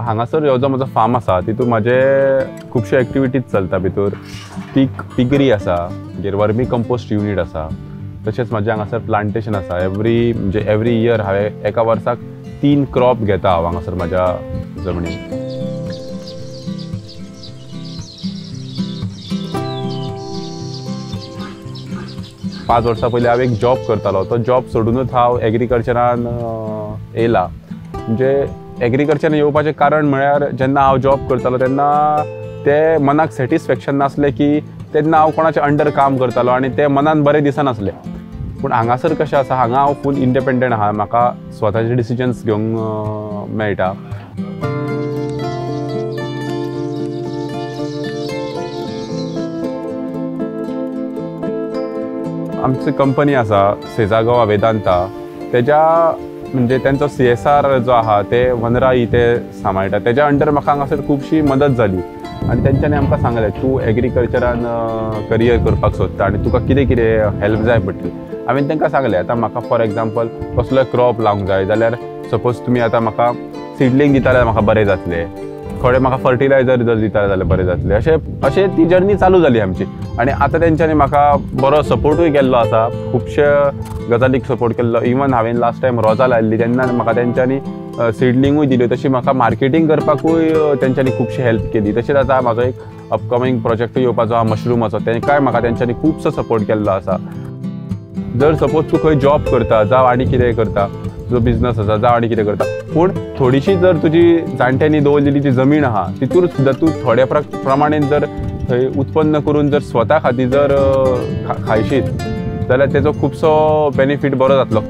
हांगासर हो जो म्हजो फार्म आसा तितून म्हाजे खुबशे एक्टिविटीज चलता. भितर पिगरी आसा, मागीर वर्मी कंपोस्ट युनिट आसा, तशेंच म्हाजे हांगासर प्लांटेशन आसा. एवरी इयर हांवें एका वर्साक 3 क्रॉप घेता हांव हांगासर म्हाज्या जमनीन. पांच वर्सां पयलीं हांव एक जॉब करतालो. तो जॉब सोडूनच हांव एग्रीकल्चरान येयला. म्हणजे एग्रीकल्चरान येवपाचें कारण म्हळ्यार जेन्ना हांव जॉब करतालो तेन्ना ते मनाक सॅटिस्फॅक्शन नासलें की तेन्ना हांव कोणाच्या अंडर काम करतालो आनी ते मनान बरें दिसनासलें. पूण हांगासर कशें आसा, हांगा हांव फूल इंडिपेंडंट आहा. म्हाका स्वताचे डिसिजन्स घेवंक मेळटा. आमची कंपनी आसा सेजागोवा वेदांता, तेज्या म्हणजे त्यांचो CSR जो आहा ते वनराई ते सांबाळटा. तेज्या अंडर म्हाका हांगासर खुबशी मदत जाली आनी तेंच्यांनी आमकां सांगलें तूं एग्रीकल्चरान करियर करपाक सोदता आनी तुका कितें कितें हेल्प जाय पडटली. हांवें तांकां सांगलें आतां म्हाका फॉर एग्जांपल कसलोय क्रॉप लावंक जाय जाल्यार सपोज तुमी आतां म्हाका सिडलींग दिता जाल्यार म्हाका बरें जातलें. थोडे म्हाका फर्टिलायझर जर दिता जाल्यार बरें जातलें. अशें ती जर्नी चालू जाली आमची. आनी आतां तेंच्यांनी म्हाका बरो सपोर्टूय केल्लो आसा. खुबशे गजालीक सपोर्ट केल्लो. इवन हांवें लास्ट टायम रोजां लायिल्लीं तेन्ना म्हाका तेंच्यांनी सिडलिंगूय दिल्यो. तशी म्हाका मार्केटींग करपाकूय तेंच्यांनी खुबशी हेल्प केली. तशेंच आतां म्हाजो एक अपकमींग प्रोजेक्टूय येवपाचो आहा मशरूमाचो. तेंकाय म्हाका तेंच्यांनी खुबसो सपोर्ट केल्लो आसा. जर सपोज तूं खंय जॉब करता जावं आनी कितें करता, जो बिझनस आसा जावं आनी कितें करता, पूण थोडीशी जर तुजी जाणट्यांनी दवरलेली जी जमीन आहा तितूर सुद्दां तूं थोड्या प्रमाणेन जर थंय उत्पन्न करून जर स्वता खातीर जर खायशीत जाल्यार तेजो खुबसो बेनिफीट बरो जातलो.